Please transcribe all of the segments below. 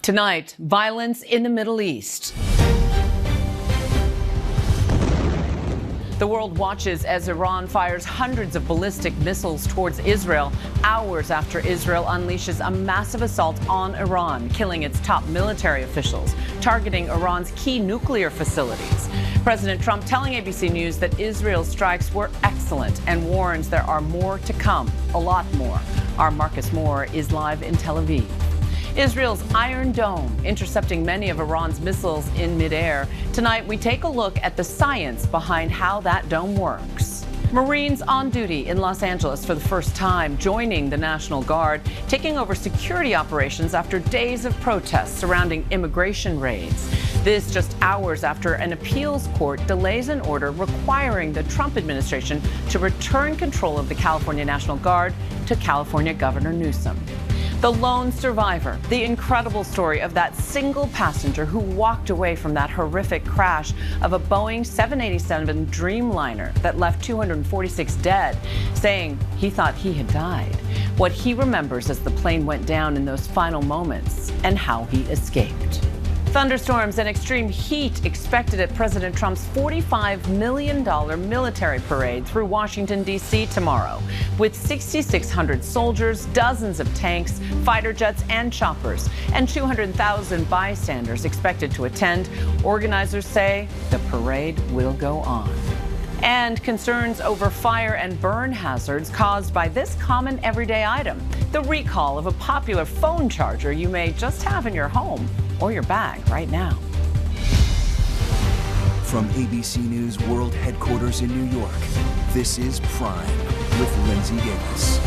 Tonight, violence in the Middle East. The world watches as Iran fires hundreds of ballistic missiles towards Israel, hours after Israel unleashes a massive assault on Iran, killing its top military officials, targeting Iran's key nuclear facilities. President Trump telling ABC News that Israel's strikes were excellent and warns there are more to come, a lot more. Our Marcus Moore is live in Tel Aviv. Israel's Iron Dome intercepting many of Iran's missiles in midair. Tonight, we take a look at the science behind how that dome works. Marines on duty in Los Angeles for the first time, joining the National Guard, taking over security operations after days of protests surrounding immigration raids. This just hours after an appeals court delays an order requiring the Trump administration to return control of the California National Guard to California Governor Newsom. The lone survivor, the incredible story of that single passenger who walked away from that horrific crash of a Boeing 787 Dreamliner that left 246 dead, saying he thought he had died. What he remembers as the plane went down in those final moments and how he escaped. Thunderstorms and extreme heat expected at President Trump's $45 million military parade through Washington, D.C. tomorrow, with 6,600 soldiers, dozens of tanks, fighter jets, and choppers, and 200,000 bystanders expected to attend. Organizers say the parade will go on. And concerns over fire and burn hazards caused by this common everyday item, the recall of a popular phone charger you may just have in your home or your bag right now. From ABC News World Headquarters in New York, this is Prime with Linsey Davis.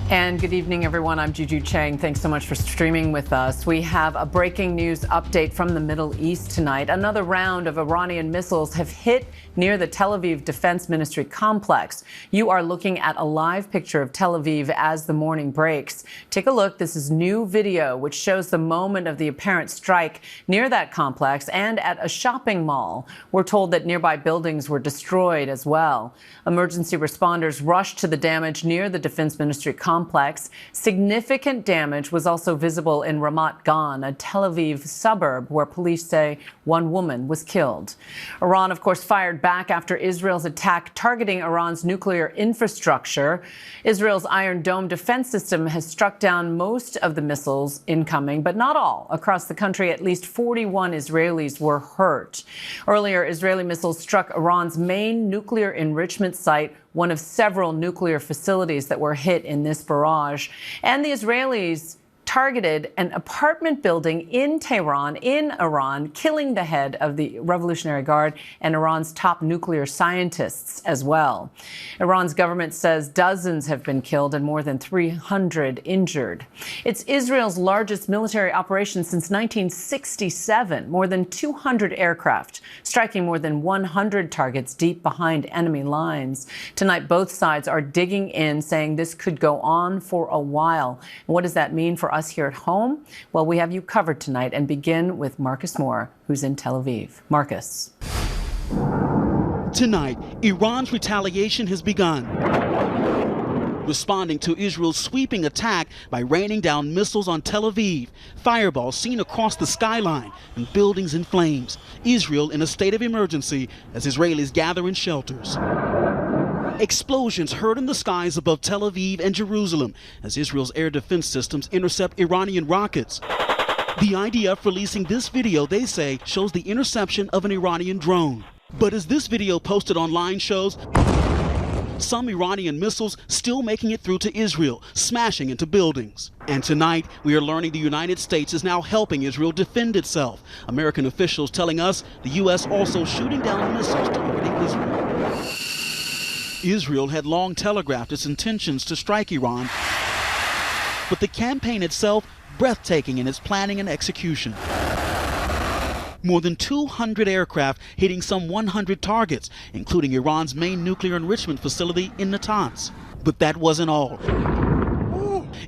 And good evening, everyone. I'm Juju Chang. Thanks so much for streaming with us. We have a breaking news update from the Middle East tonight. Another round of Iranian missiles have hit near the Tel Aviv Defense Ministry complex. You are looking at a live picture of Tel Aviv as the morning breaks. Take a look. This is new video, which shows the moment of the apparent strike near that complex and at a shopping mall. We're told that nearby buildings were destroyed as well. Emergency responders rushed to the damage near the Defense Ministry complex. Significant damage was also visible in Ramat Gan, a Tel Aviv suburb where police say one woman was killed. Iran, of course, fired back after Israel's attack targeting Iran's nuclear infrastructure. Israel's Iron Dome defense system has struck down most of the missiles incoming, but not all. Across the country, at least 41 Israelis were hurt. Earlier, Israeli missiles struck Iran's main nuclear enrichment site, one of several nuclear facilities that were hit in this barrage. And the Israelis targeted an apartment building in Tehran, in Iran, killing the head of the Revolutionary Guard and Iran's top nuclear scientists as well. Iran's government says dozens have been killed and more than 300 injured. It's Israel's largest military operation since 1967, more than 200 aircraft, striking more than 100 targets deep behind enemy lines. Tonight, both sides are digging in, saying this could go on for a while. And what does that mean for us here at home? Well, we have you covered tonight and begin with Marcus Moore, who's in Tel Aviv. Marcus. Tonight, Iran's retaliation has begun, responding to Israel's sweeping attack by raining down missiles on Tel Aviv, fireballs seen across the skyline and buildings in flames. Israel in a state of emergency as Israelis gather in shelters. Explosions heard in the skies above Tel Aviv and Jerusalem as Israel's air defense systems intercept Iranian rockets. The IDF releasing this video, they say, shows the interception of an Iranian drone. But as this video posted online shows, some Iranian missiles still making it through to Israel, smashing into buildings. And tonight, we are learning the United States is now helping Israel defend itself. American officials telling us the U.S. also shooting down missiles targeting Israel. Israel had long telegraphed its intentions to strike Iran, but the campaign itself breathtaking in its planning and execution. More than 200 aircraft hitting some 100 targets, including Iran's main nuclear enrichment facility in Natanz. But that wasn't all.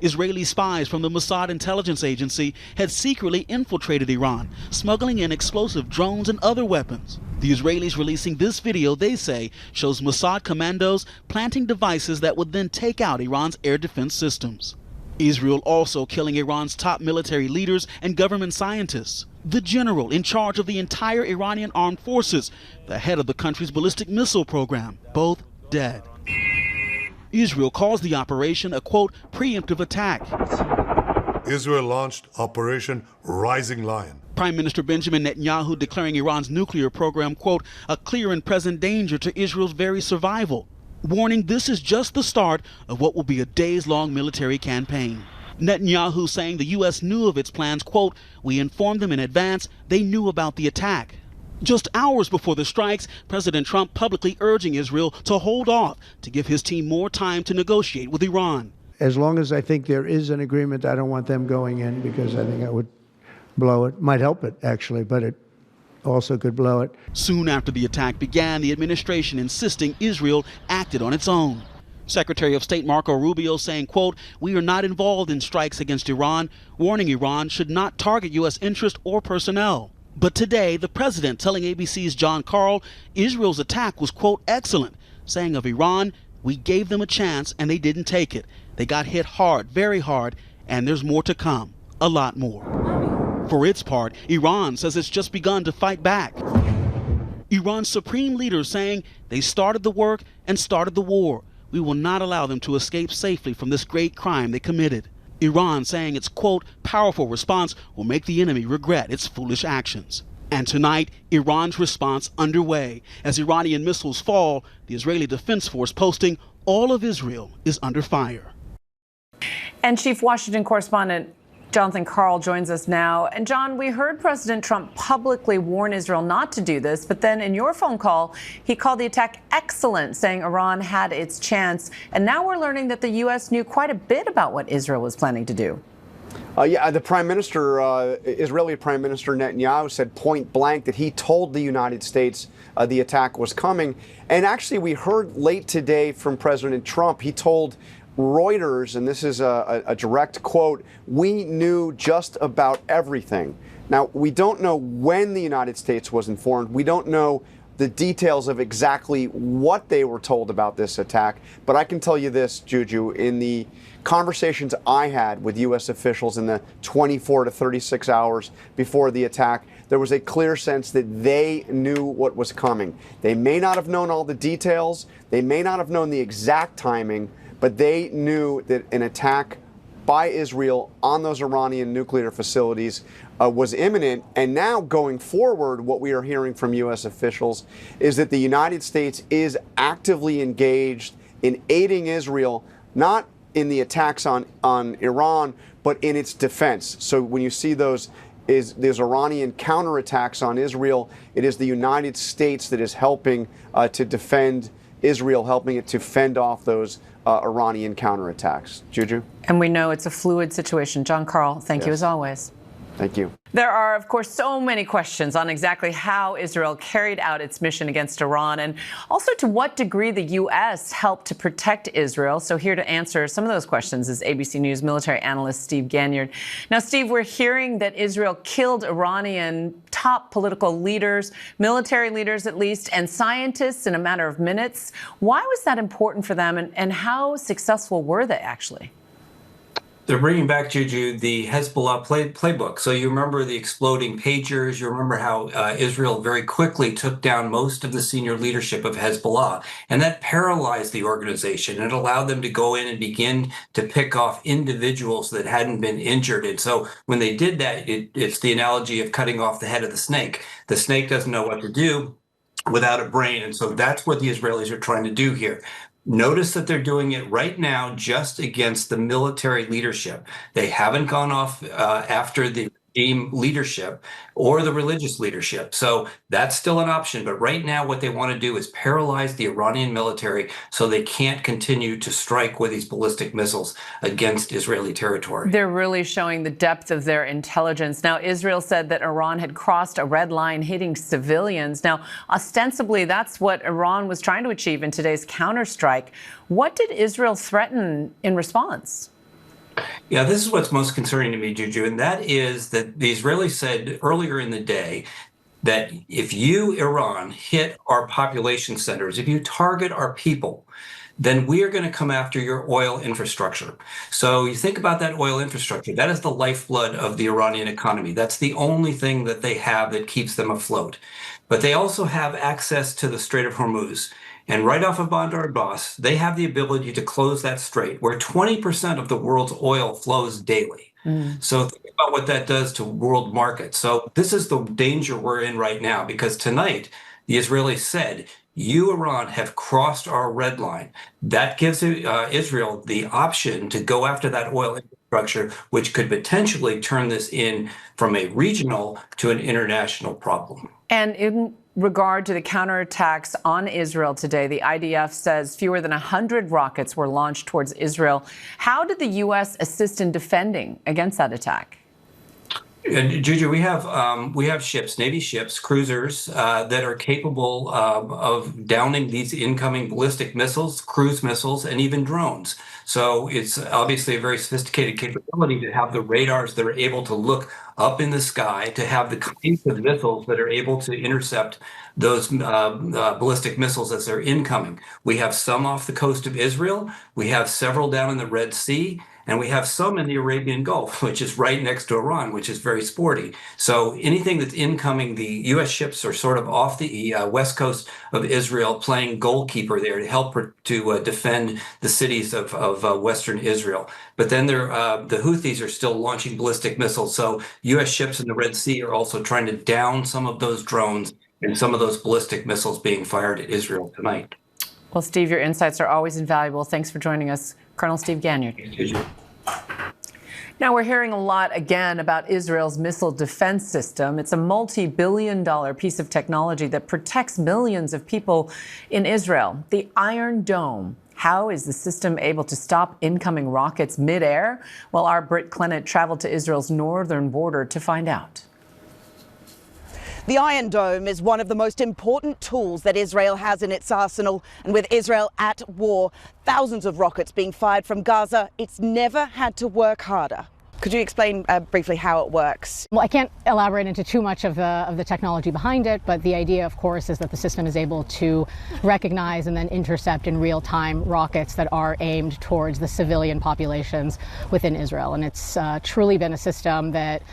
Israeli spies from the Mossad intelligence agency had secretly infiltrated Iran, smuggling in explosive drones and other weapons. The Israelis releasing this video, they say, shows Mossad commandos planting devices that would then take out Iran's air defense systems. Israel also killing Iran's top military leaders and government scientists. The general in charge of the entire Iranian armed forces, the head of the country's ballistic missile program, both dead. Israel calls the operation a, quote, preemptive attack. Israel launched Operation Rising Lion. Prime Minister Benjamin Netanyahu declaring Iran's nuclear program, quote, a clear and present danger to Israel's very survival, warning this is just the start of what will be a days-long military campaign. Netanyahu saying the U.S. knew of its plans, quote, we informed them in advance, they knew about the attack. Just hours before the strikes, President Trump publicly urging Israel to hold off to give his team more time to negotiate with Iran. As long as I think there is an agreement, I don't want them going in because I think that would blow it. Might help it, actually, but it also could blow it. Soon after the attack began, the administration insisting Israel acted on its own. Secretary of State Marco Rubio saying, quote, we are not involved in strikes against Iran, warning Iran should not target U.S. interest or personnel. But today, the president telling ABC's John Carl Israel's attack was, quote, excellent, saying of Iran, we gave them a chance and they didn't take it. They got hit hard, very hard, and there's more to come, a lot more. For its part, Iran says it's just begun to fight back. Iran's supreme leader saying they started the work and started the war. We will not allow them to escape safely from this great crime they committed. Iran saying its, quote, powerful response will make the enemy regret its foolish actions. And tonight, Iran's response underway. As Iranian missiles fall, the Israeli Defense Force posting all of Israel is under fire. And Chief Washington correspondent Jonathan Karl joins us now. And John, we heard President Trump publicly warn Israel not to do this, but then in your phone call, he called the attack excellent, saying Iran had its chance. And now we're learning that the U.S. knew quite a bit about what Israel was planning to do. The Prime Minister, Israeli Prime Minister Netanyahu said point blank that he told the United States the attack was coming. And actually, we heard late today from President Trump, he told Reuters, and this is a direct quote, we knew just about everything. Now, we don't know when the United States was informed. We don't know the details of exactly what they were told about this attack. But I can tell you this, Juju, in the conversations I had with U.S. officials in the 24 to 36 hours before the attack, there was a clear sense that they knew what was coming. They may not have known all the details. They may not have known the exact timing, but they knew that an attack by Israel on those Iranian nuclear facilities was imminent. And now going forward, what we are hearing from U.S. officials is that the United States is actively engaged in aiding Israel, not in the attacks on Iran, but in its defense. So when you see those Iranian counterattacks on Israel, it is the United States that is helping to defend Israel, helping it to fend off those Iranian counterattacks. Juju? And we know it's a fluid situation. John Karl, thank you as always. Thank you. There are, of course, so many questions on exactly how Israel carried out its mission against Iran and also to what degree the U.S. helped to protect Israel. So here to answer some of those questions is ABC News military analyst Steve Ganyard. Now, Steve, we're hearing that Israel killed Iranian top political leaders, military leaders at least, and scientists in a matter of minutes. Why was that important for them, and how successful were they actually? They're bringing back, Juju, the Hezbollah playbook. So you remember the exploding pagers. You remember how Israel very quickly took down most of the senior leadership of Hezbollah. And that paralyzed the organization. It allowed them to go in and begin to pick off individuals that hadn't been injured. And so when they did that, it's the analogy of cutting off the head of the snake. The snake doesn't know what to do without a brain. And so that's what the Israelis are trying to do here. Notice that they're doing it right now just against the military leadership. They haven't gone off after the regime leadership or the religious leadership. So that's still an option. But right now, what they want to do is paralyze the Iranian military so they can't continue to strike with these ballistic missiles against Israeli territory. They're really showing the depth of their intelligence. Now, Israel said that Iran had crossed a red line hitting civilians. Now, ostensibly, that's what Iran was trying to achieve in today's counterstrike. What did Israel threaten in response? Yeah, this is what's most concerning to me, Juju, and that is that the Israelis said earlier in the day that if you, Iran, hit our population centers, if you target our people, then we are going to come after your oil infrastructure. So you think about that oil infrastructure. That is the lifeblood of the Iranian economy. That's the only thing that they have that keeps them afloat. But they also have access to the Strait of Hormuz. And right off of Bandar Abbas, they have the ability to close that strait, where 20% of the world's oil flows daily. So think about what that does to world markets. So this is the danger we're in right now, because tonight the Israelis said, you, Iran, have crossed our red line. That gives Israel the option to go after that oil infrastructure, which could potentially turn this in from a regional to an international problem. And in regard to the counterattacks on Israel today, the IDF says fewer than 100 rockets were launched towards Israel. How did the U.S. assist in defending against that attack? And Juju, we have ships, Navy ships, cruisers that are capable of downing these incoming ballistic missiles, cruise missiles, and even drones. So it's obviously a very sophisticated capability to have the radars that are able to look up in the sky, to have the kinds of missiles that are able to intercept those ballistic missiles as they're incoming. We have some off the coast of Israel. We have several down in the Red Sea. And we have some in the Arabian Gulf, which is right next to Iran, which is very sporty. So anything that's incoming, the U.S. ships are sort of off the west coast of Israel, playing goalkeeper there to help to defend the cities of western Israel. But then the Houthis are still launching ballistic missiles. So U.S. ships in the Red Sea are also trying to down some of those drones and some of those ballistic missiles being fired at Israel tonight. Well, Steve, your insights are always invaluable. Thanks for joining us, Colonel Steve Ganyard. Now, we're hearing a lot again about Israel's missile defense system. It's a multi-billion-dollar piece of technology that protects millions of people in Israel. The Iron Dome. How is the system able to stop incoming rockets midair? Well, our Britt Clennett traveled to Israel's northern border to find out. The Iron Dome is one of the most important tools that Israel has in its arsenal. And with Israel at war, thousands of rockets being fired from Gaza, it's never had to work harder. Could you explain briefly how it works? Well, I can't elaborate into too much of the technology behind it, but the idea, of course, is that the system is able to recognize and then intercept in real time rockets that are aimed towards the civilian populations within Israel. And it's truly been a system that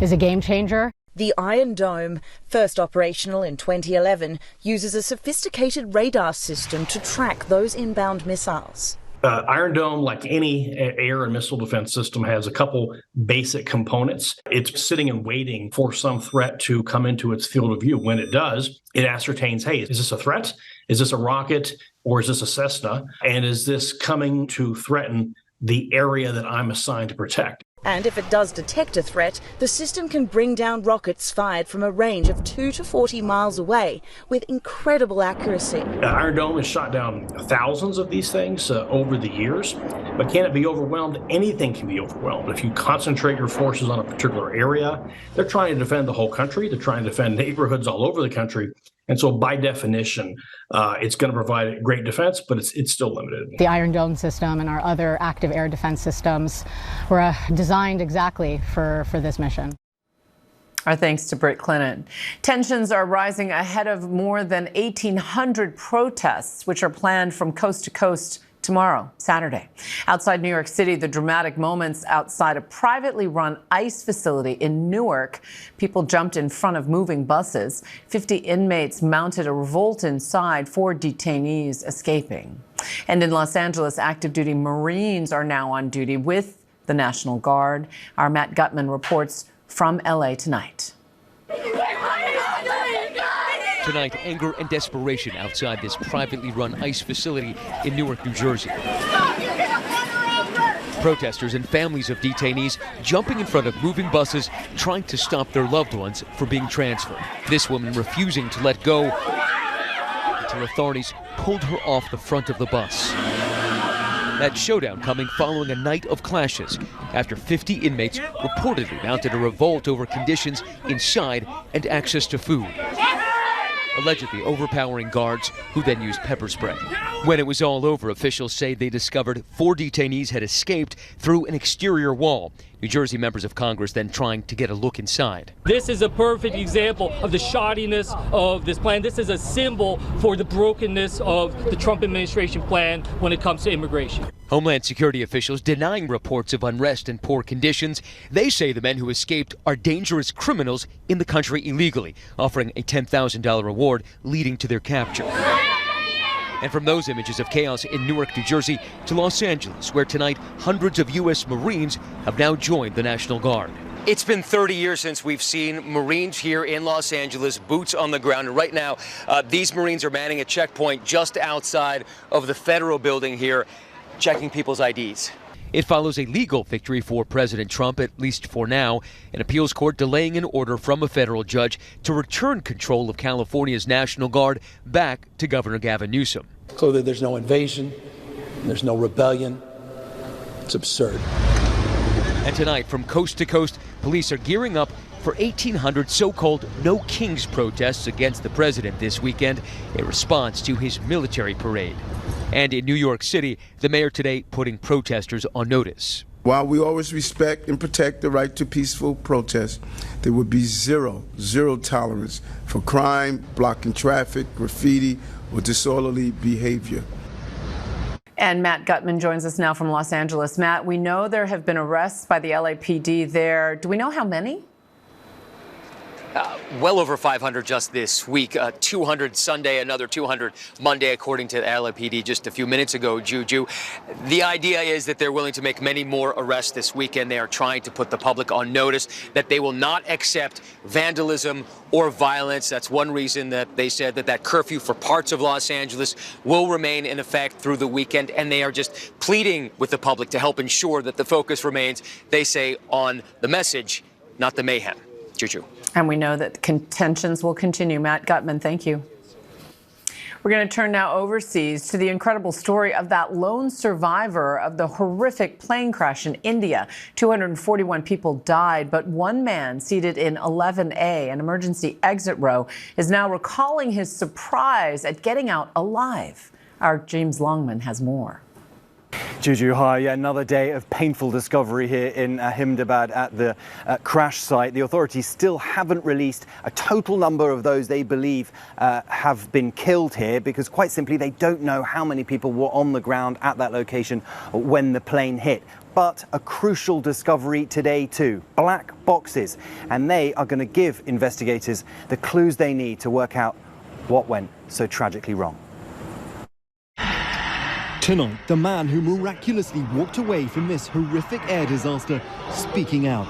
is a game changer. The Iron Dome, first operational in 2011, uses a sophisticated radar system to track those inbound missiles. Iron Dome, like any air and missile defense system, has a couple basic components. It's sitting and waiting for some threat to come into its field of view. When it does, it ascertains, hey, is this a threat? Is this a rocket? Or is this a Cessna? And is this coming to threaten the area that I'm assigned to protect? And if it does detect a threat, the system can bring down rockets fired from a range of 2 to 40 miles away with incredible accuracy. Iron Dome has shot down thousands of these things over the years, but can it be overwhelmed? Anything can be overwhelmed. If you concentrate your forces on a particular area, they're trying to defend the whole country. They're trying to defend neighborhoods all over the country. And so by definition, it's going to provide great defense, but it's still limited. The Iron Dome system and our other active air defense systems were designed exactly for this mission. Our thanks to Britt Clennett. Tensions are rising ahead of more than 1,800 protests, which are planned from coast to coast tomorrow, Saturday. Outside New York City, the dramatic moments outside a privately run ICE facility in Newark. People jumped in front of moving buses. 50 inmates mounted a revolt inside, 4 detainees escaping. And in Los Angeles, active duty Marines are now on duty with the National Guard. Our Matt Gutman reports from LA tonight. Tonight, anger and desperation outside this privately run ICE facility in Newark, New Jersey. Protesters and families of detainees jumping in front of moving buses, trying to stop their loved ones from being transferred. This woman refusing to let go until authorities pulled her off the front of the bus. That showdown coming following a night of clashes after 50 inmates reportedly mounted a revolt over conditions inside and access to food, allegedly overpowering guards who then used pepper spray. When it was all over, officials say they discovered 4 detainees had escaped through an exterior wall. New Jersey members of Congress then trying to get a look inside. This is a perfect example of the shoddiness of this plan. This is a symbol for the brokenness of the Trump administration plan when it comes to immigration. Homeland Security officials denying reports of unrest and poor conditions. They say the men who escaped are dangerous criminals in the country illegally, offering a $10,000 reward leading to their capture. And from those images of chaos in Newark, New Jersey, to Los Angeles, where tonight hundreds of U.S. Marines have now joined the National Guard. It's been 30 years since we've seen Marines here in Los Angeles, boots on the ground. And right now, these Marines are manning a checkpoint just outside of the federal building here, checking people's IDs. It follows a legal victory for President Trump, at least for now. An appeals court delaying an order from a federal judge to return control of California's National Guard back to Governor Gavin Newsom. Clearly, there's no invasion, there's no rebellion. It's absurd. And tonight, from coast to coast, police are gearing up for 1,800 so-called No Kings protests against the president this weekend, a response to his military parade. And in New York City, the mayor today putting protesters on notice. While we always respect and protect the right to peaceful protest, there would be zero tolerance for crime, blocking traffic, graffiti, or disorderly behavior. And Matt Gutman joins us now from Los Angeles. Matt, we know there have been arrests by the LAPD there. Do we know how many? Well over 500 just this week, 200 Sunday, another 200 Monday, according to the LAPD just a few minutes ago, Juju. The idea is that they're willing to make many more arrests this weekend. They are trying to put the public on notice that they will not accept vandalism or violence. That's one reason that they said that curfew for parts of Los Angeles will remain in effect through the weekend. And they are just pleading with the public to help ensure that the focus remains, they say, on the message, not the mayhem. Juju. And we know that contentions will continue. Matt Gutman, thank you. We're going to turn now overseas to the incredible story of that lone survivor of the horrific plane crash in India. 241 people died, but one man seated in 11A, an emergency exit row, is now recalling his surprise at getting out alive. Our James Longman has more. Juju, hi. Yeah, another day of painful discovery here in Ahmedabad at the crash site. The authorities still haven't released a total number of those they believe have been killed here because, quite simply, they don't know how many people were on the ground at that location when the plane hit. But a crucial discovery today too, black boxes. And they are going to give investigators the clues they need to work out what went so tragically wrong. Tonight, the man who miraculously walked away from this horrific air disaster, speaking out.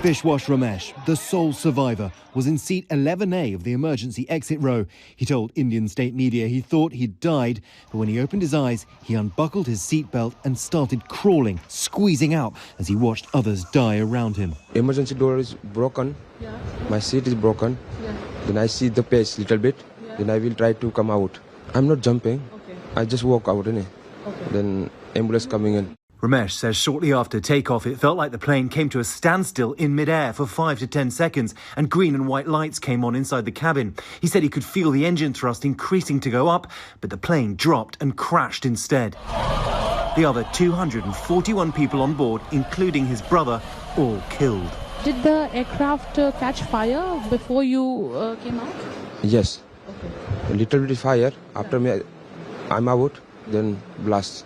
Vishwas Ramesh, the sole survivor, was in seat 11A of the emergency exit row. He told Indian state media he thought he'd died, but when he opened his eyes, he unbuckled his seatbelt and started crawling, squeezing out as he watched others die around him. Emergency door is broken. Yeah. My seat is broken. Yeah. Then I see the page little bit. Yeah. Then I will try to come out. I'm not jumping. I just walk out, innit? Okay. Then ambulance coming in. Ramesh says shortly after takeoff, it felt like the plane came to a standstill in midair for 5 to 10 seconds and green and white lights came on inside the cabin. He said he could feel the engine thrust increasing to go up, but the plane dropped and crashed instead. The other 241 people on board, including his brother, all killed. Did the aircraft catch fire before you came out? Yes. Okay. A little bit of fire. After me, I'm out, then blast.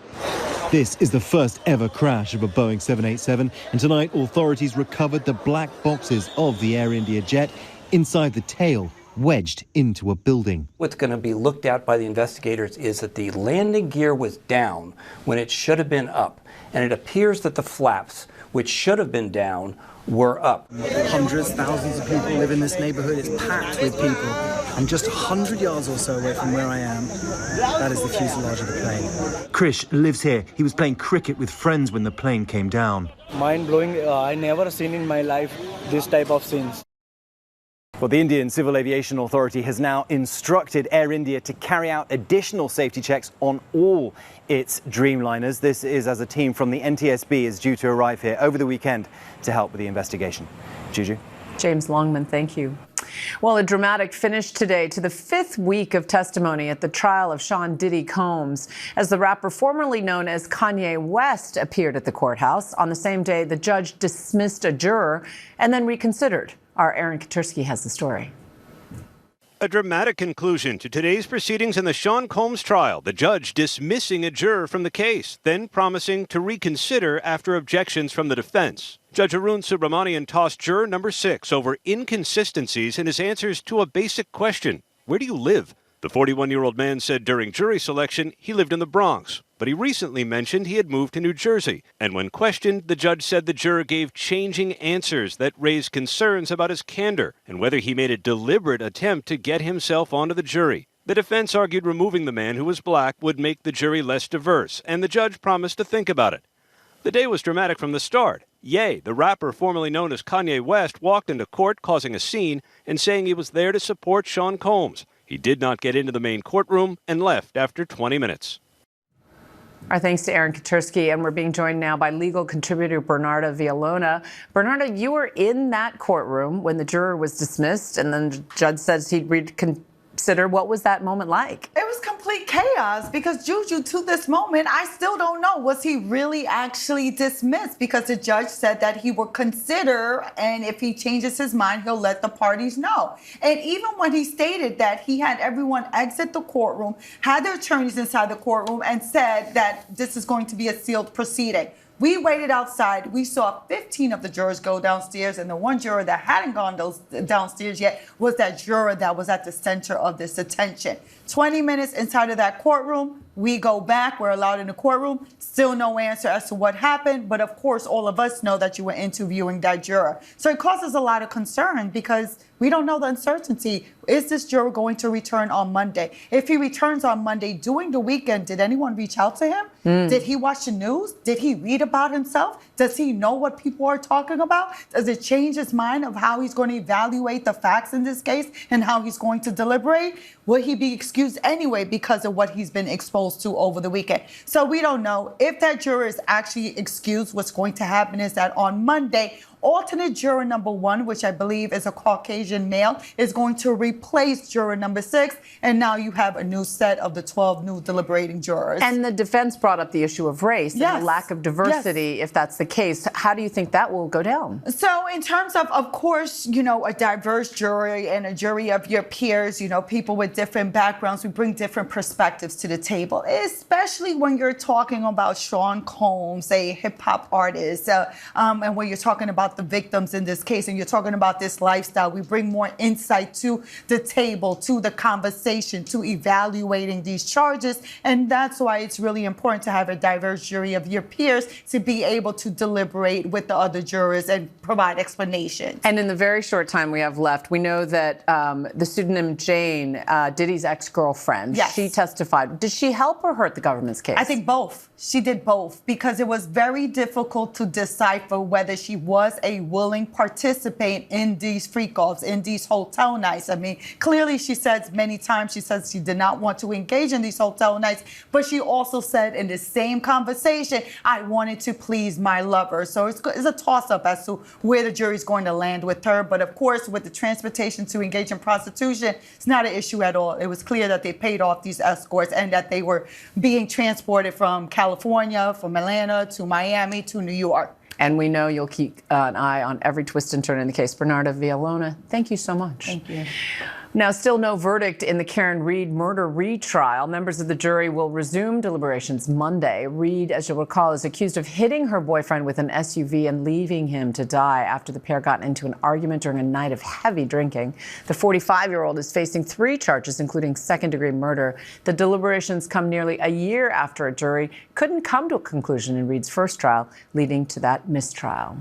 This is the first ever crash of a Boeing 787, and tonight authorities recovered the black boxes of the Air India jet inside the tail, wedged into a building. What's going to be looked at by the investigators is that the landing gear was down when it should have been up, and it appears that the flaps, which should have been down, were up. Hundreds, thousands of people live in this neighborhood. It's packed with people. And just 100 yards or so away from where I am, that is the fuselage of the plane. Krish lives here. He was playing cricket with friends when the plane came down. Mind-blowing. I never seen in my life this type of scenes. Well, the Indian Civil Aviation Authority has now instructed Air India to carry out additional safety checks on all its Dreamliners. This is as a team from the NTSB is due to arrive here over the weekend to help with the investigation. Juju. James Longman, thank you. Well, a dramatic finish today to the 5th week of testimony at the trial of Sean Diddy Combs, as the rapper formerly known as Kanye West appeared at the courthouse. On the same day, the judge dismissed a juror and then reconsidered. Our Aaron Katursky has the story. A dramatic conclusion to today's proceedings in the Sean Combs trial, the judge dismissing a juror from the case, then promising to reconsider after objections from the defense. Judge Arun Subramanian tossed juror number 6 over inconsistencies in his answers to a basic question: where do you live? The 41-year-old man said during jury selection he lived in the Bronx, but he recently mentioned he had moved to New Jersey. And when questioned, the judge said the juror gave changing answers that raised concerns about his candor and whether he made a deliberate attempt to get himself onto the jury. The defense argued removing the man who was black would make the jury less diverse, and the judge promised to think about it. The day was dramatic from the start. Ye, the rapper formerly known as Kanye West, walked into court causing a scene and saying he was there to support Sean Combs. He did not get into the main courtroom and left after 20 minutes. Our thanks to Aaron Katursky, and we're being joined now by legal contributor Bernarda Villalona. Bernarda, you were in that courtroom when the juror was dismissed, and then the judge says he'd reconsider. What was that moment like? It was complete chaos because, Juju, to this moment, I still don't know. Was he really actually dismissed? Because the judge said that he would consider, and if he changes his mind, he'll let the parties know. And even when he stated that he had everyone exit the courtroom, had their attorneys inside the courtroom, and said that this is going to be a sealed proceeding. We waited outside. We saw 15 of the jurors go downstairs, and the one juror that hadn't gone downstairs yet was that juror that was at the center of this attention. 20 minutes inside of that courtroom, we go back. We're allowed in the courtroom. Still no answer as to what happened. But of course, all of us know that you were interviewing that juror. So it causes a lot of concern because we don't know the uncertainty. Is this juror going to return on Monday? If he returns on Monday during the weekend, did anyone reach out to him? Did he watch the news? Did he read about himself? Does he know what people are talking about? Does it change his mind of how he's going to evaluate the facts in this case and how he's going to deliberate? Will he be excused anyway because of what he's been exposed to over the weekend? So we don't know. If that juror is actually excused, what's going to happen is that on Monday, alternate juror number 1, which I believe is a Caucasian male, is going to replace juror number 6. And now you have a new set of the 12 new deliberating jurors. And the defense brought up the issue of race and the lack of diversity. Yes. If that's the case, how do you think that will go down? So in terms of course, you know, a diverse jury and a jury of your peers, you know, people with different backgrounds, we bring different perspectives to the table, especially when you're talking about Sean Combs, a hip hop artist, and when you're talking about the victims in this case, and you're talking about this lifestyle, we bring more insight to the table, to the conversation, to evaluating these charges. And that's why it's really important to have a diverse jury of your peers to be able to deliberate with the other jurors and provide explanations. And in the very short time we have left, we know that the pseudonym Jane, Diddy's ex-girlfriend, she testified. Did she help or hurt the government's case? I think both. She did both, because it was very difficult to decipher whether she was a willing participant in these freak-offs, in these hotel nights. I mean, clearly she says many times, she says she did not want to engage in these hotel nights, but she also said in the same conversation, I wanted to please my lover. So it's a toss-up as to where the jury's going to land with her. But of course, with the transportation to engage in prostitution, it's not an issue at all. It was clear that they paid off these escorts and that they were being transported from California, from Atlanta to Miami to New York. And we know you'll keep an eye on every twist and turn in the case. Bernarda Villalona, thank you so much. Thank you. Now, still no verdict in the Karen Reed murder retrial. Members of the jury will resume deliberations Monday. Reed, as you'll recall, is accused of hitting her boyfriend with an SUV and leaving him to die after the pair got into an argument during a night of heavy drinking. The 45-year-old is facing 3 charges, including second-degree murder. The deliberations come nearly a year after a jury couldn't come to a conclusion in Reed's first trial, leading to that mistrial.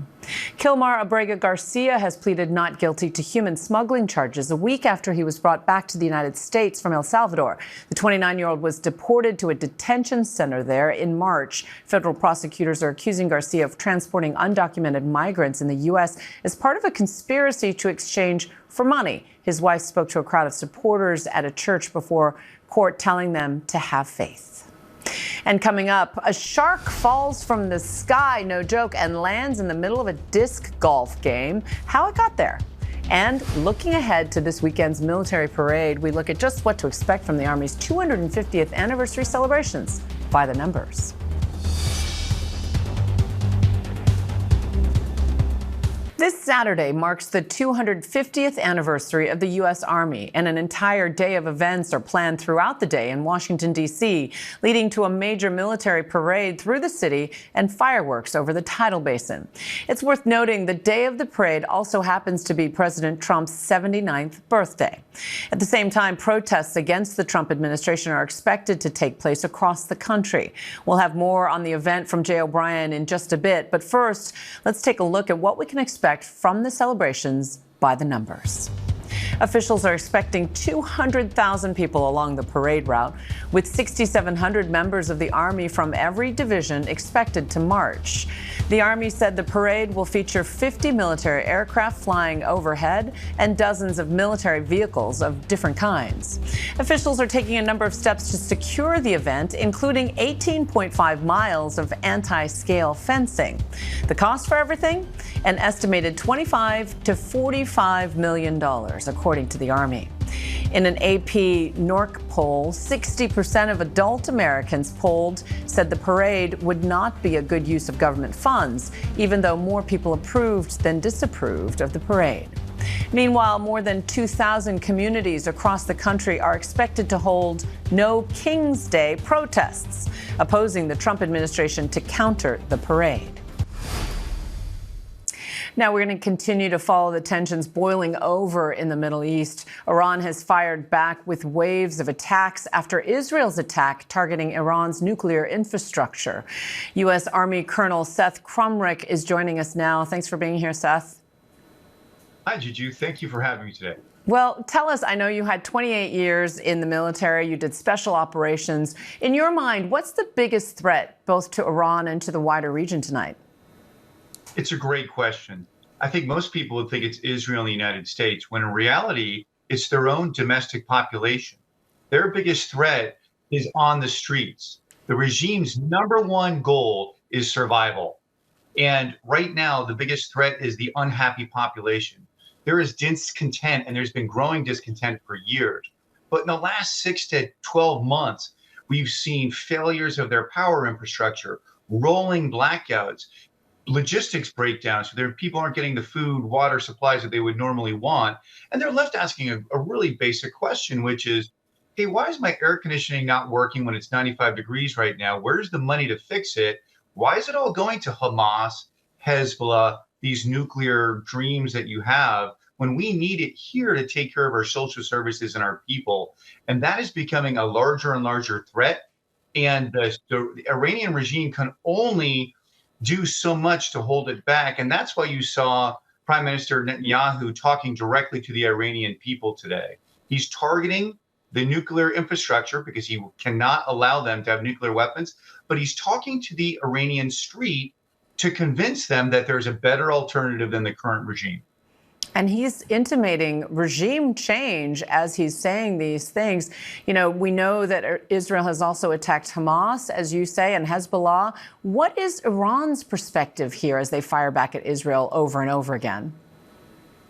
Kilmar Abrega Garcia has pleaded not guilty to human smuggling charges a week after he was brought back to the United States from El Salvador. The 29-year-old was deported to a detention center there in March. Federal prosecutors are accusing Garcia of transporting undocumented migrants in the U.S. as part of a conspiracy to exchange for money. His wife spoke to a crowd of supporters at a church before court, telling them to have faith. And coming up, a shark falls from the sky, no joke, and lands in the middle of a disc golf game. How it got there. And looking ahead to this weekend's military parade, we look at just what to expect from the Army's 250th anniversary celebrations by the numbers. This Saturday marks the 250th anniversary of the U.S. Army, and an entire day of events are planned throughout the day in Washington, D.C., leading to a major military parade through the city and fireworks over the tidal basin. It's worth noting the day of the parade also happens to be President Trump's 79th birthday. At the same time, protests against the Trump administration are expected to take place across the country. We'll have more on the event from Jay O'Brien in just a bit, but first, let's take a look at what we can expect from the celebrations by the numbers. Officials are expecting 200,000 people along the parade route, with 6,700 members of the Army from every division expected to march. The Army said the parade will feature 50 military aircraft flying overhead and dozens of military vehicles of different kinds. Officials are taking a number of steps to secure the event, including 18.5 miles of anti-scale fencing. The cost for everything? An estimated $25 to $45 million, according to the Army. In an AP NORC poll, 60% of adult Americans polled said the parade would not be a good use of government funds, even though more people approved than disapproved of the parade. Meanwhile, more than 2,000 communities across the country are expected to hold No King's Day protests, opposing the Trump administration to counter the parade. Now we're going to continue to follow the tensions boiling over in the Middle East. Iran has fired back with waves of attacks after Israel's attack targeting Iran's nuclear infrastructure. U.S. Army Colonel Seth Crumrick is joining us now. Thanks for being here, Seth. Hi, Juju. Thank you for having me today. Well, tell us, I know you had 28 years in the military, you did special operations. In your mind, what's the biggest threat both to Iran and to the wider region tonight? It's a great question. I think most people would think it's Israel and the United States, when in reality, it's their own domestic population. Their biggest threat is on the streets. The regime's number one goal is survival. And right now, the biggest threat is the unhappy population. There is discontent, and there's been growing discontent for years. But in the last 6 to 12 months, we've seen failures of their power infrastructure, rolling blackouts, logistics breakdowns, so their people aren't getting the food, water, supplies that they would normally want. And they're left asking a really basic question, which is, hey, why is my air conditioning not working when it's 95 degrees right now? Where's the money to fix it? Why is it all going to Hamas, Hezbollah, these nuclear dreams that you have, when we need it here to take care of our social services and our people? And that is becoming a larger and larger threat. And the Iranian regime can only do so much to hold it back. And that's why you saw Prime Minister Netanyahu talking directly to the Iranian people today. He's targeting the nuclear infrastructure because he cannot allow them to have nuclear weapons, but he's talking to the Iranian street to convince them that there's a better alternative than the current regime. And he's intimating regime change as he's saying these things. You know, we know that Israel has also attacked Hamas, as you say, and Hezbollah. What is Iran's perspective here as they fire back at Israel over and over again?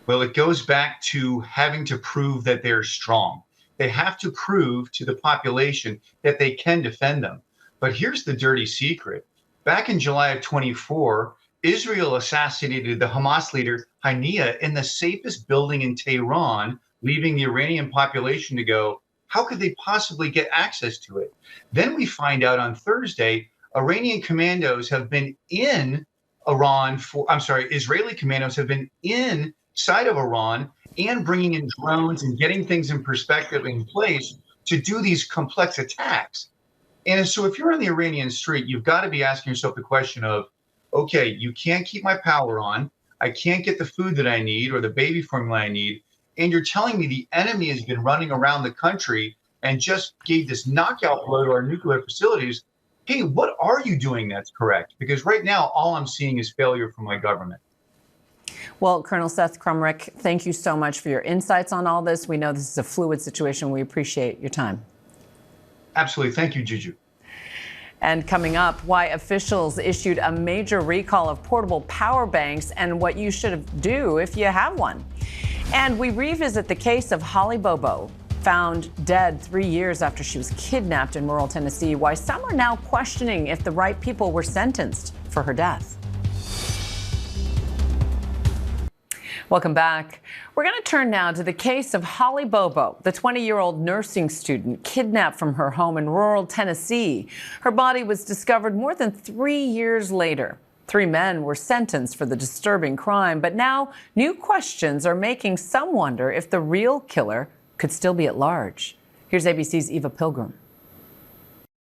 Well, it goes back to having to prove that they're strong. They have to prove to the population that they can defend them. But here's the dirty secret. Back in July of 24, Israel assassinated the Hamas leader Haniyeh in the safest building in Tehran, leaving the Iranian population to go, how could they possibly get access to it? Then we find out on Thursday, Iranian commandos have been in Israeli commandos have been inside of Iran and bringing in drones and getting things in perspective in place to do these complex attacks. And so if you're on the Iranian street, you've got to be asking yourself the question of, okay, you can't keep my power on. I can't get the food that I need or the baby formula I need. And you're telling me the enemy has been running around the country and just gave this knockout blow to our nuclear facilities. Hey, what are you doing that's correct? Because right now, all I'm seeing is failure from my government. Well, Colonel Seth Crumrick, thank you so much for your insights on all this. We know this is a fluid situation. We appreciate your time. Absolutely. Thank you, Juju. And coming up, why officials issued a major recall of portable power banks and what you should do if you have one. And we revisit the case of Holly Bobo, found dead 3 years after she was kidnapped in rural Tennessee, why some are now questioning if the right people were sentenced for her death. Welcome back. We're going to turn now to the case of Holly Bobo, the 20-year-old nursing student kidnapped from her home in rural Tennessee. Her body was discovered more than 3 years later. 3 men were sentenced for the disturbing crime, but now new questions are making some wonder if the real killer could still be at large. Here's ABC's Eva Pilgrim.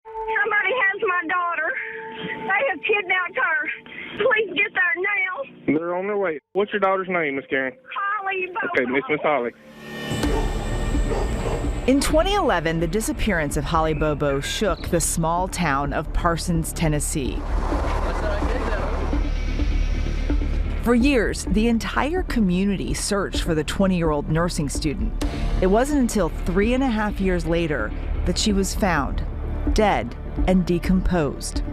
Somebody has my daughter. They have kidnapped her. Please get there now. They're on their way. What's your daughter's name, Miss Karen? Holly Bobo. Okay, Miss Holly. In 2011, the disappearance of Holly Bobo shook the small town of Parsons, Tennessee. For years, the entire community searched for the 20-year-old nursing student. It wasn't until 3.5 years later that she was found, dead and decomposed.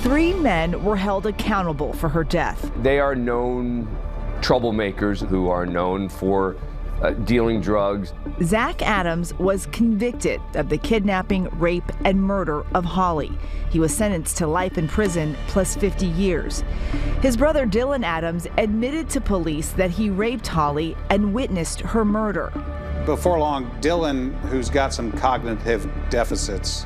3 men were held accountable for her death. They are known troublemakers who are known for dealing drugs. Zach Adams was convicted of the kidnapping, rape, and murder of Holly. He was sentenced to life in prison plus 50 years. His brother Dylan Adams admitted to police that he raped Holly and witnessed her murder. Before long, Dylan, who's got some cognitive deficits,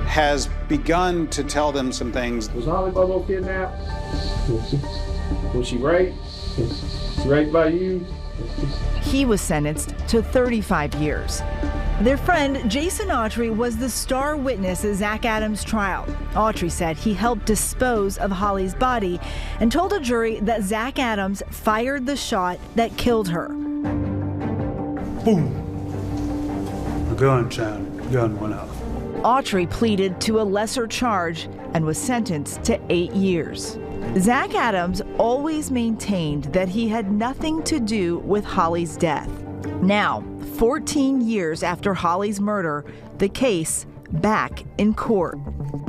has begun to tell them some things. Was Holly Bobo kidnapped? Was she raped? Was she raped by you? He was sentenced to 35 years. Their friend Jason Autry was the star witness at Zach Adams' trial. Autry said he helped dispose of Holly's body and told a jury that Zach Adams fired the shot that killed her. Boom! The gun went off. Autry pleaded to a lesser charge and was sentenced to 8 years. Zach Adams always maintained that he had nothing to do with Holly's death. Now, 14 years after Holly's murder, the case back in court.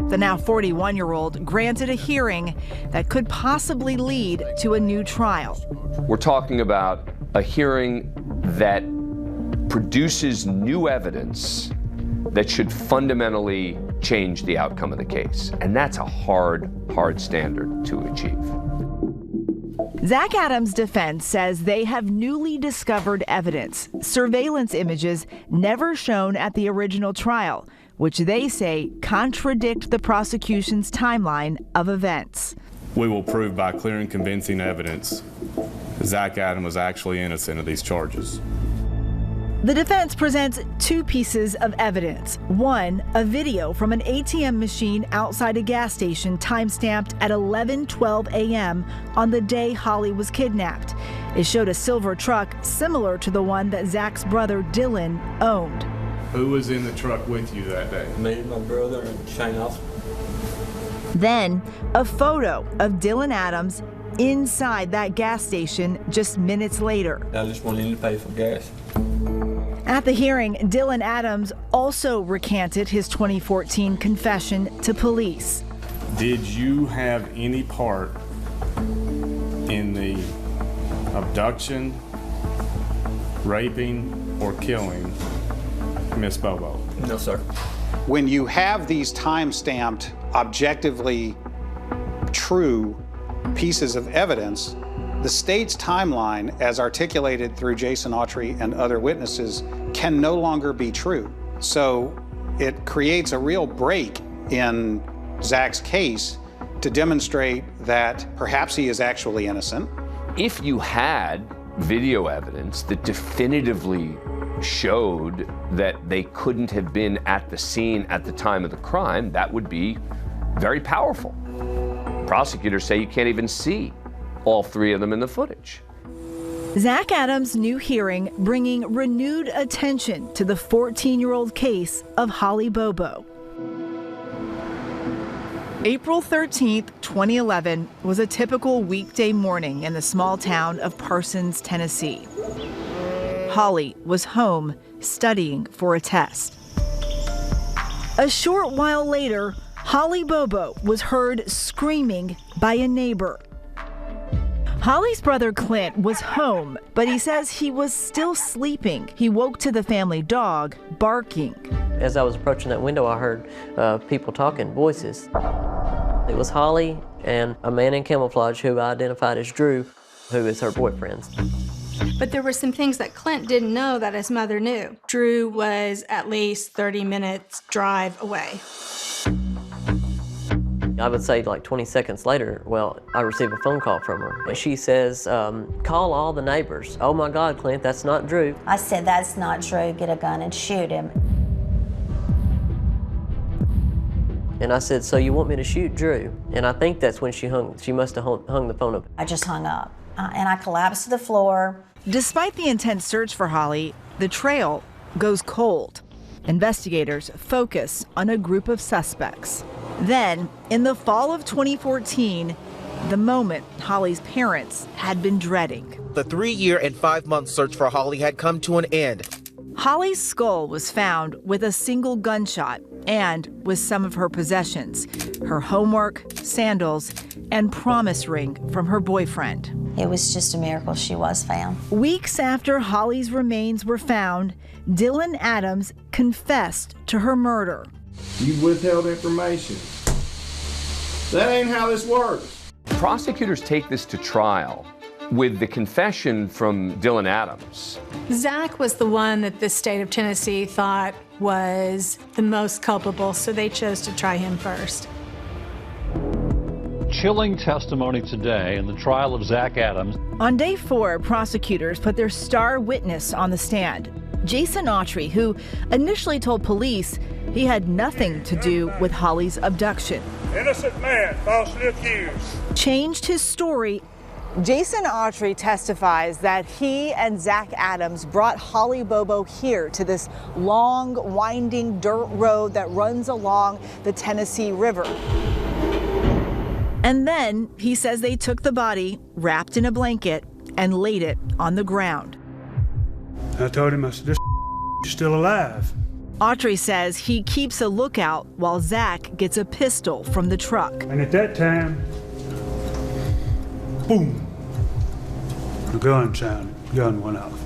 The now 41-year-old granted a hearing that could possibly lead to a new trial. We're talking about a hearing that produces new evidence that should fundamentally change the outcome of the case. And that's a hard standard to achieve. Zach Adams' defense says they have newly discovered evidence, surveillance images never shown at the original trial, which they say contradict the prosecution's timeline of events. We will prove by clear and convincing evidence Zach Adams was actually innocent of these charges. The defense presents 2 pieces of evidence. One, a video from an ATM machine outside a gas station time-stamped at 11:12 a.m. on the day Holly was kidnapped. It showed a silver truck similar to the one that Zach's brother Dylan owned. Who was in the truck with you that day? Me, my brother, and Shane Austin. Then, a photo of Dylan Adams inside that gas station just minutes later. I just wanted to pay for gas. At the hearing, Dylan Adams also recanted his 2014 confession to police. Did you have any part in the abduction, raping, or killing Miss Bobo? No, sir. When you have these time-stamped, objectively true pieces of evidence, the state's timeline, as articulated through Jason Autry and other witnesses, can no longer be true. So it creates a real break in Zach's case to demonstrate that perhaps he is actually innocent. If you had video evidence that definitively showed that they couldn't have been at the scene at the time of the crime, that would be very powerful. Prosecutors say you can't even see all 3 of them in the footage. Zach Adams' new hearing bringing renewed attention to the 14-year-old case of Holly Bobo. April 13th, 2011 was a typical weekday morning in the small town of Parsons, Tennessee. Holly was home studying for a test. A short while later, Holly Bobo was heard screaming by a neighbor. Holly's brother Clint was home, but he says he was still sleeping. He woke to the family dog barking. As I was approaching that window, I heard people talking, voices. It was Holly and a man in camouflage who I identified as Drew, who is her boyfriend. But there were some things that Clint didn't know that his mother knew. Drew was at least 30 minutes drive away. I would say like 20 seconds later, I received a phone call from her. And she says, call all the neighbors. Oh my God, Clint, that's not Drew. I said, that's not Drew, get a gun and shoot him. And I said, so you want me to shoot Drew? And I think that's when she must have hung the phone up. I just hung up and I collapsed to the floor. Despite the intense search for Holly, the trail goes cold. Investigators focus on a group of suspects. Then, in the fall of 2014, the moment Holly's parents had been dreading. The 3-year and 5-month search for Holly had come to an end. Holly's skull was found with a single gunshot and with some of her possessions, her homework, sandals, and promise ring from her boyfriend. It was just a miracle she was found. Weeks after Holly's remains were found, Dylan Adams confessed to her murder. You withheld information. That ain't how this works. Prosecutors take this to trial with the confession from Dylan Adams. Zach was the one that the state of Tennessee thought was the most culpable, so they chose to try him first. Chilling testimony today in the trial of Zach Adams. On day 4, prosecutors put their star witness on the stand, Jason Autry, who initially told police he had nothing to do with Holly's abduction. Innocent man falsely accused. Changed his story. Jason Autry testifies that he and Zach Adams brought Holly Bobo here to this long, winding dirt road that runs along the Tennessee River. And then he says they took the body, wrapped in a blanket, and laid it on the ground. I told him, I said, this is still alive. Autry says he keeps a lookout while Zach gets a pistol from the truck. And at that time, boom, the gun sounded, gun went off.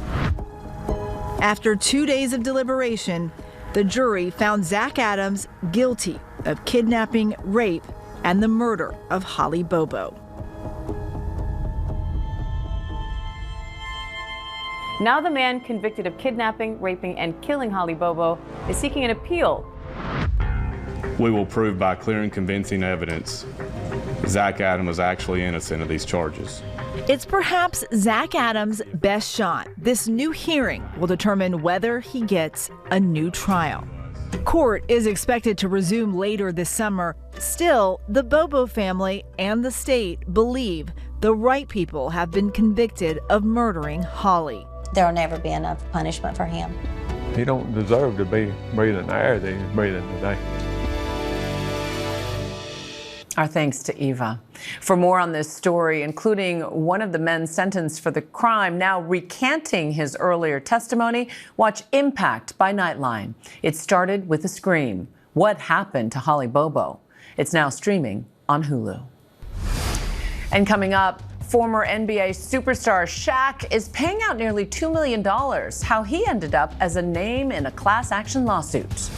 After 2 days of deliberation, the jury found Zach Adams guilty of kidnapping, rape, and the murder of Holly Bobo. Now the man convicted of kidnapping, raping, and killing Holly Bobo is seeking an appeal. We will prove by clear and convincing evidence Zach Adams was actually innocent of these charges. It's perhaps Zach Adams' best shot. This new hearing will determine whether he gets a new trial. Court is expected to resume later this summer. Still, the Bobo family and the state believe the right people have been convicted of murdering Holly. There'll never be enough punishment for him. He don't deserve to be breathing the air that he's breathing today. Our thanks to Eva. For more on this story, including one of the men sentenced for the crime now recanting his earlier testimony, watch Impact by Nightline. It started with a scream. What happened to Holly Bobo? It's now streaming on Hulu. And coming up, former NBA superstar Shaq is paying out nearly $2 million. How he ended up as a name in a class action lawsuit.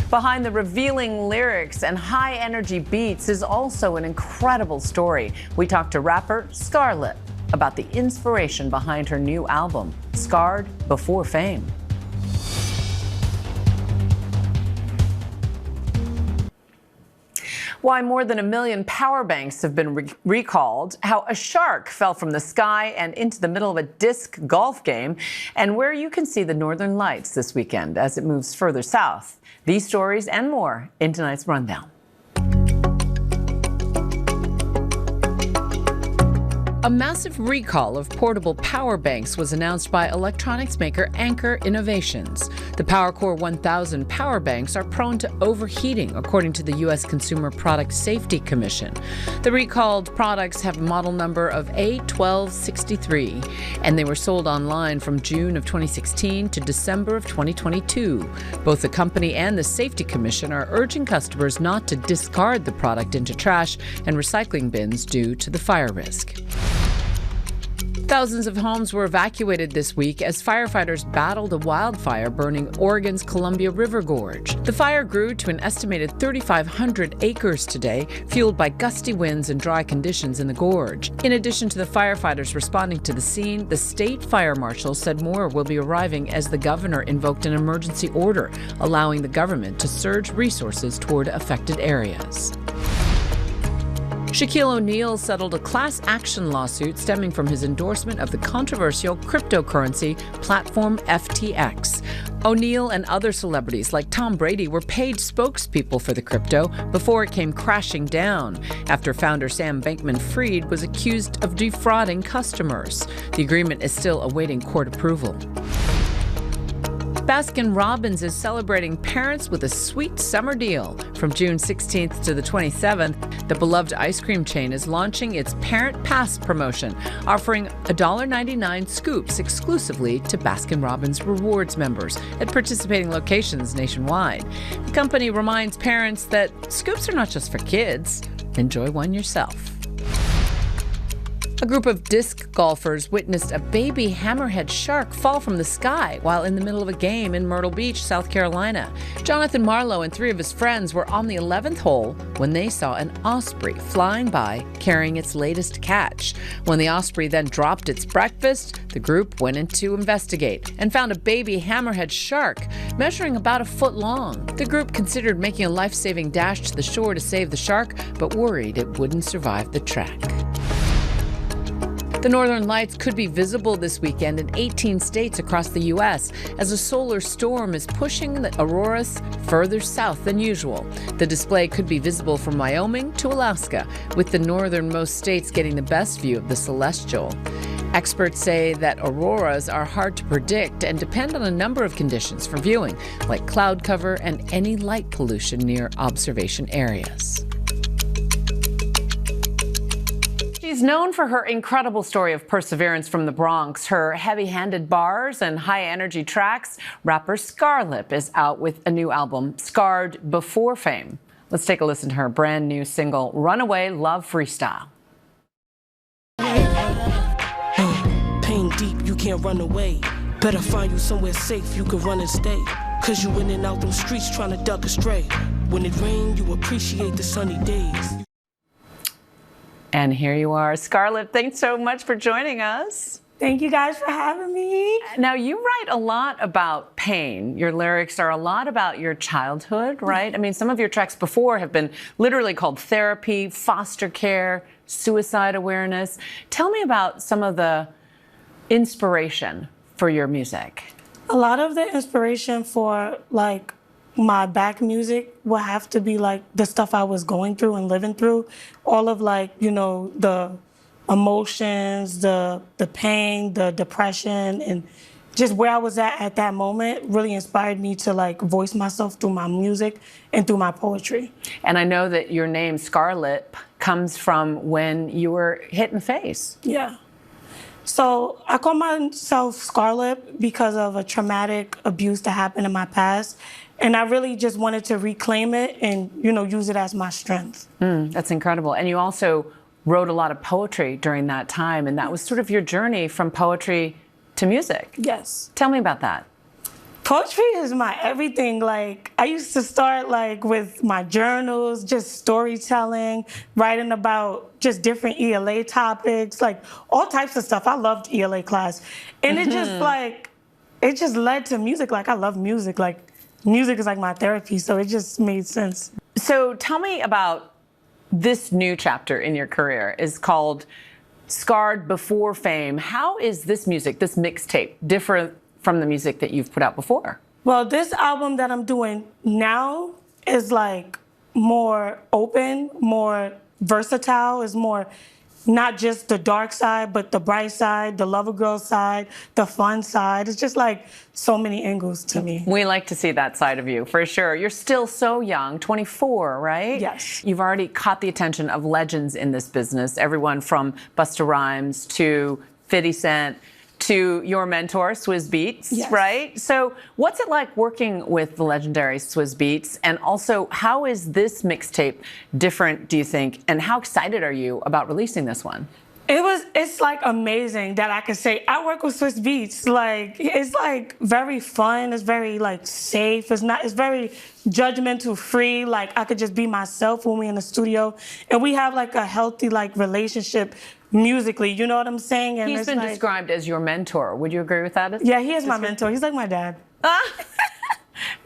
Behind the revealing lyrics and high-energy beats is also an incredible story. We talked to rapper Scarlett about the inspiration behind her new album, Scarred Before Fame. Why more than 1 million power banks have been recalled, how a shark fell from the sky and into the middle of a disc golf game, and where you can see the northern lights this weekend as it moves further south. These stories and more in tonight's rundown. A massive recall of portable power banks was announced by electronics maker Anker Innovations. The PowerCore 1000 power banks are prone to overheating, according to the U.S. Consumer Product Safety Commission. The recalled products have a model number of A1263, and they were sold online from June of 2016 to December of 2022. Both the company and the Safety Commission are urging customers not to discard the product into trash and recycling bins due to the fire risk. Thousands of homes were evacuated this week as firefighters battled a wildfire burning Oregon's Columbia River Gorge. The fire grew to an estimated 3,500 acres today, fueled by gusty winds and dry conditions in the gorge. In addition to the firefighters responding to the scene, the state fire marshal said more will be arriving as the governor invoked an emergency order, allowing the government to surge resources toward affected areas. Shaquille O'Neal settled a class action lawsuit stemming from his endorsement of the controversial cryptocurrency platform FTX. O'Neal and other celebrities like Tom Brady were paid spokespeople for the crypto before it came crashing down after founder Sam Bankman-Fried was accused of defrauding customers. The agreement is still awaiting court approval. Baskin-Robbins is celebrating parents with a sweet summer deal. From June 16th to the 27th, the beloved ice cream chain is launching its Parent Pass promotion, offering $1.99 scoops exclusively to Baskin-Robbins Rewards members at participating locations nationwide. The company reminds parents that scoops are not just for kids. Enjoy one yourself. A group of disc golfers witnessed a baby hammerhead shark fall from the sky while in the middle of a game in Myrtle Beach, South Carolina. Jonathan Marlowe and 3 of his friends were on the 11th hole when they saw an osprey flying by carrying its latest catch. When the osprey then dropped its breakfast, the group went in to investigate and found a baby hammerhead shark measuring about a foot long. The group considered making a life-saving dash to the shore to save the shark, but worried it wouldn't survive the trek. The northern lights could be visible this weekend in 18 states across the U.S. as a solar storm is pushing the auroras further south than usual. The display could be visible from Wyoming to Alaska, with the northernmost states getting the best view of the celestial. Experts say that auroras are hard to predict and depend on a number of conditions for viewing, like cloud cover and any light pollution near observation areas. She's known for her incredible story of perseverance from the Bronx, her heavy-handed bars and high-energy tracks. Rapper Scarlett is out with a new album, Scarred Before Fame. Let's take a listen to her brand new single, Runaway Love Freestyle. Pain deep, you can't run away. Better find you somewhere safe you can run and stay. Cause you in and out them streets trying to duck astray. When it rains, you appreciate the sunny days. And here you are. Scarlett, thanks so much for joining us. Thank you guys for having me. Now, you write a lot about pain. Your lyrics are a lot about your childhood, right? I mean, some of your tracks before have been literally called therapy, foster care, suicide awareness. Tell me about some of the inspiration for your music. A lot of the inspiration for, like, my back music will have to be like the stuff I was going through and living through. All of, like, you know, the emotions, the pain, the depression, and just where I was at that moment really inspired me to, like, voice myself through my music and through my poetry. And I know that your name, Scarlett, comes from when you were hit in the face. Yeah. So I call myself Scarlett because of a traumatic abuse that happened in my past. And I really just wanted to reclaim it and, you know, use it as my strength. That's incredible. And you also wrote a lot of poetry during that time, and that was sort of your journey from poetry to music. Yes. Tell me about that. Poetry is my everything. Like, I used to start, like, with my journals, just storytelling, writing about just different ELA topics, like all types of stuff. I loved ELA class. And it just, like, it just led to music. Like, I love music. Like, music is like my therapy, so it just made sense. So tell me about this new chapter in your career. It's called Scarred Before Fame. How is this music, this mixtape, different from the music that you've put out before? Well, this album that I'm doing now is, like, more open, more versatile, is more not just the dark side, but the bright side, the lover girl side, the fun side. It's just, like, so many angles to me. We like to see that side of you, for sure. You're still so young, 24, right? Yes. You've already caught the attention of legends in this business, everyone from Busta Rhymes to 50 Cent to your mentor, Swizz Beatz, yes. Right? So what's it like working with the legendary Swizz Beatz? And also, how is this mixtape different, do you think? And how excited are you about releasing this one? It's like amazing that I could say I work with Swiss Beats. Like, it's like very fun. It's very like safe. It's very judgmental free. Like, I could just be myself when we're in the studio, and we have like a healthy like relationship musically. You know what I'm saying? And He's been described as your mentor. Would you agree with that? Yeah, he is my mentor. He's like my dad.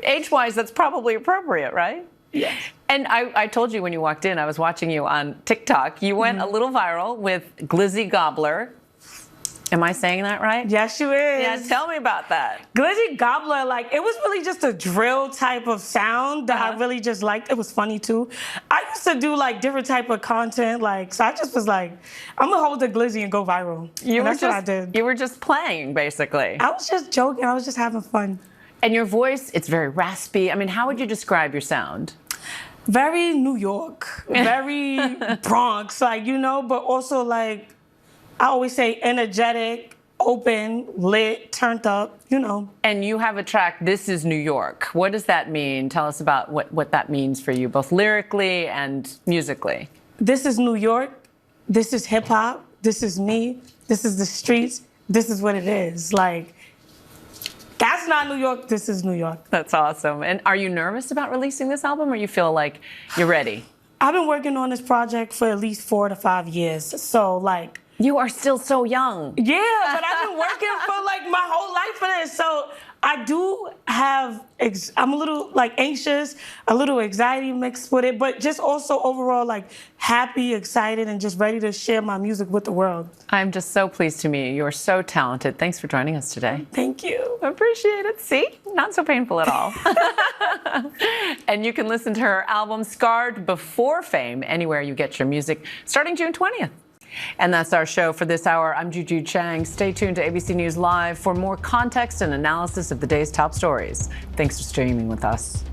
Age-wise, that's probably appropriate, right? Yes. And I told you when you walked in, I was watching you on TikTok. You went a little viral with Glizzy Gobbler. Am I saying that right? Yes, you is. Yeah, tell me about that. Glizzy Gobbler, like, it was really just a drill type of sound that I really just liked. It was funny, too. I used to do, like, different type of content, like, so I just was like, I'm going to hold the Glizzy and go viral. That's what I did. You were just playing, basically. I was just joking. I was just having fun. And your voice, it's very raspy. I mean, how would you describe your sound? Very New York, very Bronx, like, you know, but also, like, I always say energetic, open, lit, turned up, you know. And you have a track, This is New York. What does that mean? Tell us about what that means for you, both lyrically and musically. This is New York. This is hip hop. This is me. This is the streets. This is what it is. Like, that's not New York. This is New York. That's awesome. And are you nervous about releasing this album, or you feel like you're ready? I've been working on this project for at least 4 to 5 years. So, like, you are still so young. Yeah, but I've been working for like my whole life for this. So I do have, I'm a little like anxious, a little anxiety mixed with it, but just also overall like happy, excited, and just ready to share my music with the world. I'm just so pleased to meet you. You're so talented. Thanks for joining us today. Thank you. Appreciate it. See? Not so painful at all. And you can listen to her album, Scarred Before Fame, anywhere you get your music, starting June 20th. And that's our show for this hour. I'm Juju Chang. Stay tuned to ABC News Live for more context and analysis of the day's top stories. Thanks for streaming with us.